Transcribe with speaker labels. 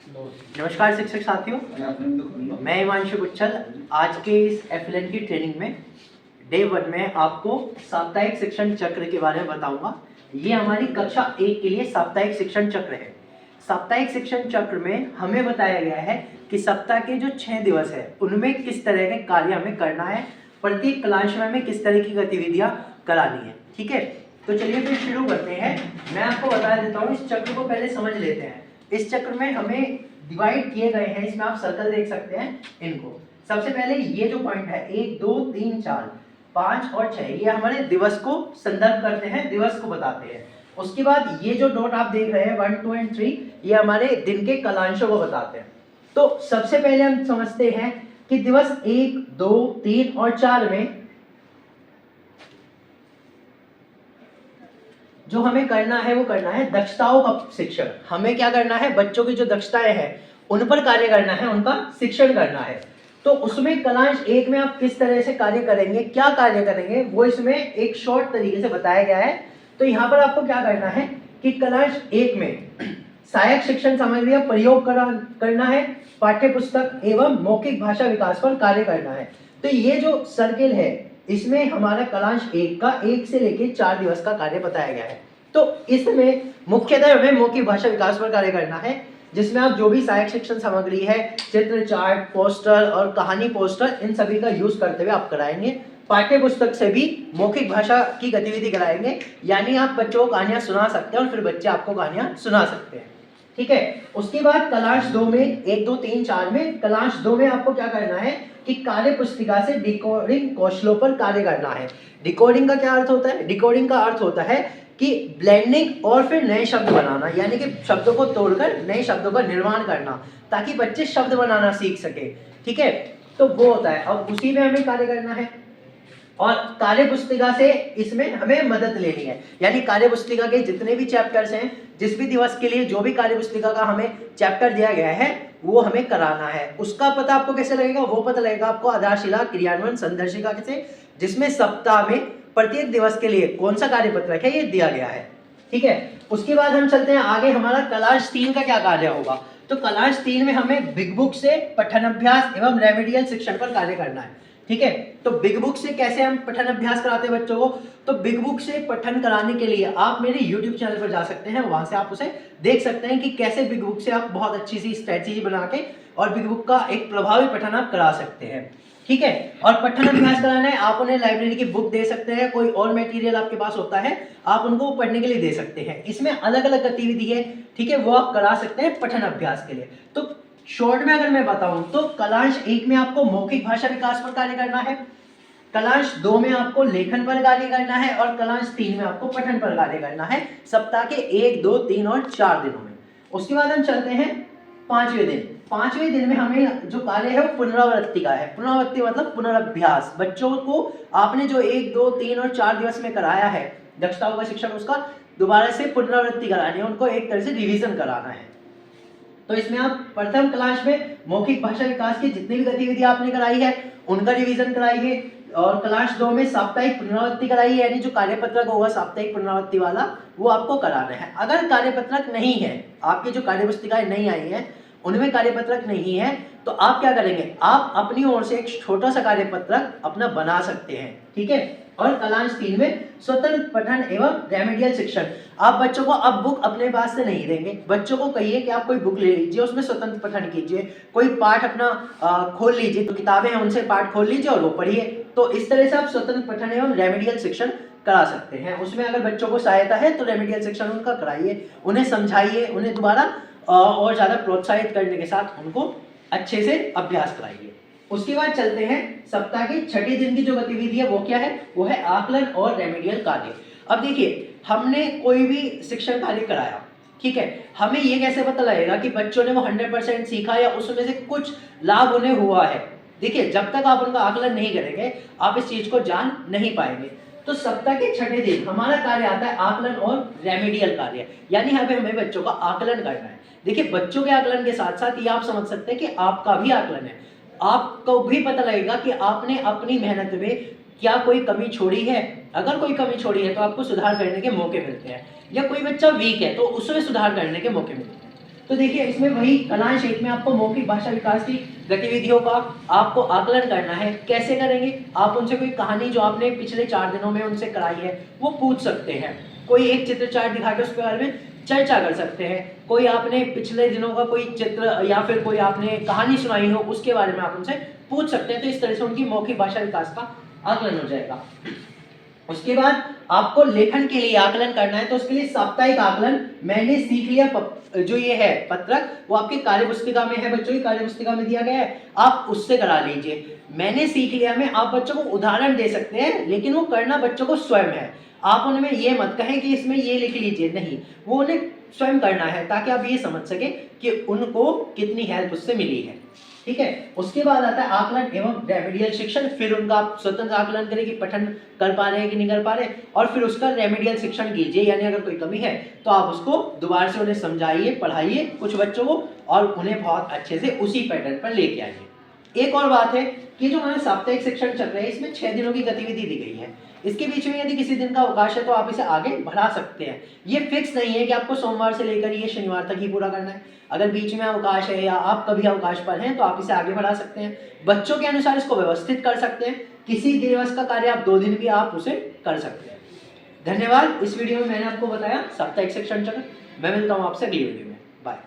Speaker 1: नमस्कार शिक्षक साथियों, मैं हिमांशु गुच्छल। आज के इस एफएलएन की ट्रेनिंग में डे 1 में आपको साप्ताहिक शिक्षण चक्र के बारे में बताऊंगा। ये हमारी कक्षा 1 के लिए साप्ताहिक शिक्षण चक्र है। साप्ताहिक शिक्षण चक्र में हमें बताया गया है कि सप्ताह के जो 6 दिवस है उनमें किस तरह के कार्य हमें करना है, प्रत्येक क्लास में हमें किस तरह की गतिविधियां करानी है। ठीक है, तो चलिए फिर शुरू करते हैं। मैं आपको बता देता हूँ, इस चक्र को पहले समझ लेते हैं। इस चक्र में हमें डिवाइड किए गए हैं, इसमें आप सर्कल देख सकते हैं इनको। सबसे पहले ये जो पॉइंट है 1 2 3 4 5 और 6, ये हमारे दिवस को संदर्भ करते हैं, दिवस को बताते हैं। उसके बाद ये जो डॉट आप देख रहे हैं 1 2 एंड 3, ये हमारे दिन के कालांशों को बताते हैं। तो सबसे पहले हम समझते हैं कि दिवस 1 2 3 और 4 में जो हमें करना है वो करना है दक्षताओं का शिक्षण। हमें क्या करना है, बच्चों की जो दक्षताएं हैं उन पर कार्य करना है, उनका शिक्षण करना है। तो उसमें कलांश 1 में आप किस तरह से कार्य करेंगे, क्या कार्य करेंगे, वो इसमें एक शॉर्ट तरीके से बताया गया है। तो यहाँ पर आपको क्या करना है कि कलांश 1 में सहायक शिक्षण सामग्री का प्रयोग करना है, पाठ्य पुस्तक एवं मौखिक भाषा विकास पर कार्य करना है। तो ये जो सर्किल है इसमें हमारा कलांश 1 का 1 से लेकर 4 दिवस का कार्य बताया गया है। तो इसमें मुख्यतः हमें मौखिक भाषा विकास पर कार्य करना है, जिसमें आप जो भी सहायक शिक्षण सामग्री है, चित्र, चार्ट, पोस्टर और कहानी पोस्टर, इन सभी का यूज करते हुए आप कराएंगे। पाठ्य पुस्तक से भी मौखिक भाषा की गतिविधि कराएंगे, यानी आप बच्चों को कहानियां सुना सकते हैं और फिर बच्चे आपको कहानियां सुना सकते हैं। ठीक है, उसके बाद कलांश 2 में 1 2 3 4 में कलांश 2 में आपको क्या करना है कि कार्य पुस्तिका से डिकोडिंग कौशलों पर कार्य करना है। डिकोडिंग का क्या अर्थ होता है? डिकोडिंग का अर्थ होता है कि ब्लेंडिंग और फिर नए शब्द बनाना, यानी कि शब्दों को तोड़कर नए शब्दों का निर्माण करना, ताकि बच्चे शब्द बनाना सीख सके। ठीक है, तो वो होता है। अब उसी में हमें कार्य करना है और कार्य पुस्तिका से इसमें हमें मदद लेनी है, यानी कार्य पुस्तिका के जितने भी चैप्टर्स हैं, जिस भी दिवस के लिए जो भी कार्य पुस्तिका का हमें चैप्टर दिया गया है वो हमें कराना है। उसका पता आपको कैसे लगेगा? वो पता लगेगा आपको आधारशिला क्रियान्वयन संदर्शिका से, जिसमें सप्ताह में प्रत्येक दिवस के लिए कौन सा कार्यपत्रक है ये दिया गया है। ठीक है, उसके बाद हम चलते हैं आगे। हमारा कलांश 3 का क्या कार्य होगा? तो कलांश 3 में हमें बिग बुक से पठन अभ्यास एवं रेमेडियल शिक्षण पर कार्य करना है। ठीक है, तो बिग बुक से कैसे हम पठन अभ्यास कराते हैं बच्चों को? तो बिग बुक से पठन कराने के लिए आप मेरे YouTube चैनल पर जा सकते हैं, वहां से आप उसे देख सकते हैं कि कैसे बिग बुक से आप बहुत अच्छी सी स्ट्रेटजी बना के और बिग बुक का एक प्रभावी पठन आप करा सकते हैं। ठीक है, और पठन अभ्यास कराना है, आप उन्हें लाइब्रेरी की बुक दे सकते हैं, कोई और मटेरियल आपके पास होता है आप उनको पढ़ने के लिए दे सकते हैं। इसमें अलग अलग गतिविधि है, ठीक है, वो आप करा सकते हैं पठन अभ्यास के लिए। तो शॉर्ट में अगर मैं बताऊं तो कलांश 1 में आपको मौखिक भाषा विकास पर कार्य करना है, कलांश 2 में आपको लेखन पर कार्य करना है और कलांश 3 में आपको पठन पर कार्य करना है, सप्ताह के 1 2 3 और 4 दिनों में। उसके बाद हम चलते हैं 5वें दिन। 5वें दिन में हमें जो कार्य है वो पुनरावृत्ति का है। पुनरावृत्ति मतलब पुनराभ्यास। बच्चों को आपने जो 1 2 3 और 4 दिवस में कराया है दक्षताओं का शिक्षण, उसका दोबारा से पुनरावृत्ति करानी है, उनको एक तरह से रिवीजन कराना है। तो इसमें आप प्रथम क्लास में मौखिक भाषा विकास की जितनी भी गतिविधि आपने कराई है उनका रिवीजन कराइए, और क्लास 2 में साप्ताहिक पुनरावृत्ति कराइए, यानी जो कार्यपत्रक होगा साप्ताहिक पुनरावृत्ति वाला वो आपको कराना है। अगर कार्यपत्रक नहीं है, आपकी जो कार्यपुस्तिकाएं नहीं आई हैं उनमें कार्यपत्रक नहीं है, तो आप क्या करेंगे, आप अपनी ओर से एक छोटा सा कार्यपत्रक अपना बना सकते हैं। ठीक है, और कलांश 3 में स्वतंत्र पठन एवं रेमेडियल शिक्षण। आप बच्चों को अब बुक अपने पास से नहीं देंगे, बच्चों को कहिए कि आप कोई बुक ले लीजिए, उसमें स्वतंत्र पठन कीजिए, कोई पाठ अपना खोल लीजिए, तो किताबें हैं उनसे पाठ खोल लीजिए और वो पढ़िए। तो इस तरह से आप स्वतंत्र पठन एवं रेमेडियल शिक्षण करा सकते हैं। उसमें अगर बच्चों को सहायता है तो रेमेडियल शिक्षण उनका कराइए, उन्हें समझाइए, उन्हें दोबारा और ज्यादा प्रोत्साहित करने के साथ उनको अच्छे से अभ्यास कराइए। उसके बाद चलते हैं सप्ताह के 6ठे दिन की जो गतिविधि है वो क्या है, वो है आकलन और रेमेडियल कार्य। अब देखिए, हमने कोई भी शिक्षण कार्य कराया, ठीक है, हमें ये कैसे पता लगेगा कि बच्चों ने वो 100% सीखा या उसमें से कुछ लाभ उन्हें हुआ है? देखिए, जब तक आप उनका आकलन नहीं करेंगे आप इस चीज को जान नहीं पाएंगे। तो सप्ताह के 6ठे दिन हमारा कार्य आता है आकलन और रेमेडियल कार्य, यानी यहाँ पे हमें बच्चों का आकलन करना है। देखिए, बच्चों के आकलन के साथ साथ ये आप समझ सकते हैं कि आपका भी आकलन है। आपको भी पता लगेगा कि आपने अपनी मेहनत में क्या कोई कमी छोड़ी है। अगर कोई कमी छोड़ी है तो आपको सुधार करने के मौके मिलते हैं, या कोई बच्चा वीक है तो उसमें सुधार करने के मौके मिलते हैं। तो देखिए इसमें वही कलांश 1 में आपको मौखिक भाषा विकास की गतिविधियों का आपको आकलन करना है। कैसे करेंगे? आप उनसे कोई कहानी जो आपने पिछले 4 दिनों में उनसे कराई है वो पूछ सकते हैं। कोई एक चित्र चार्ट दिखा के उसके बारे में चर्चा कर सकते हैं। कोई आपने पिछले दिनों का कोई चित्र या फिर कोई आपने कहानी सुनाई हो उसके बारे में आप उनसे पूछ सकते हैं। तो इस तरह से उनकी मौखिक भाषा विकास का आकलन हो जाएगा। उसके बाद आपको लेखन के लिए आकलन करना है, तो उसके लिए साप्ताहिक आकलन मैंने सीख लिया जो ये है पत्रक, वो आपकी कार्य पुस्तिका में है, बच्चों की कार्य पुस्तिका में दिया गया है, आप उससे करा लीजिए। मैंने सीख लिया में आप बच्चों को उदाहरण दे सकते हैं, लेकिन वो करना बच्चों को स्वयं है। आप उनमें ये मत कहें कि इसमें ये लिख लीजिए, नहीं, वो उन्हें स्वयं करना है ताकि आप ये समझ सकें कि उनको कितनी हेल्प उससे मिली है। ठीक है। उसके बाद आता है आकलन एवं रेमेडियल शिक्षण। फिर उनका आप स्वतंत्र आकलन करें कि पठन कर पा रहे हैं कि नहीं कर पा रहे, और फिर उसका रेमेडियल शिक्षण कीजिए, यानी अगर कोई कमी है तो आप उसको दोबारा से उन्हें समझाइए, पढ़ाइए कुछ बच्चों को, और उन्हें बहुत अच्छे से उसी पैटर्न पर लेके आइए। एक और बात है कि जो हमारे साप्ताहिक शिक्षण चल रहे हैं इसमें 6 दिनों की गतिविधि दी गई है। इसके बीच में यदि किसी दिन का अवकाश है तो आप इसे आगे बढ़ा सकते हैं। ये फिक्स नहीं है कि आपको सोमवार से लेकर ये शनिवार तक ही पूरा करना है। अगर बीच में अवकाश है या आप कभी अवकाश पर हैं तो आप इसे आगे बढ़ा सकते हैं। बच्चों के अनुसार इसको व्यवस्थित कर सकते हैं। किसी दिवस का कार्य आप 2 दिन भी आप उसे कर सकते हैं। धन्यवाद। इस वीडियो में मैंने आपको बताया साप्ताहिक शिक्षण चक्र। मैं मिलता हूँ आपसे अगली वीडियो में। बाय।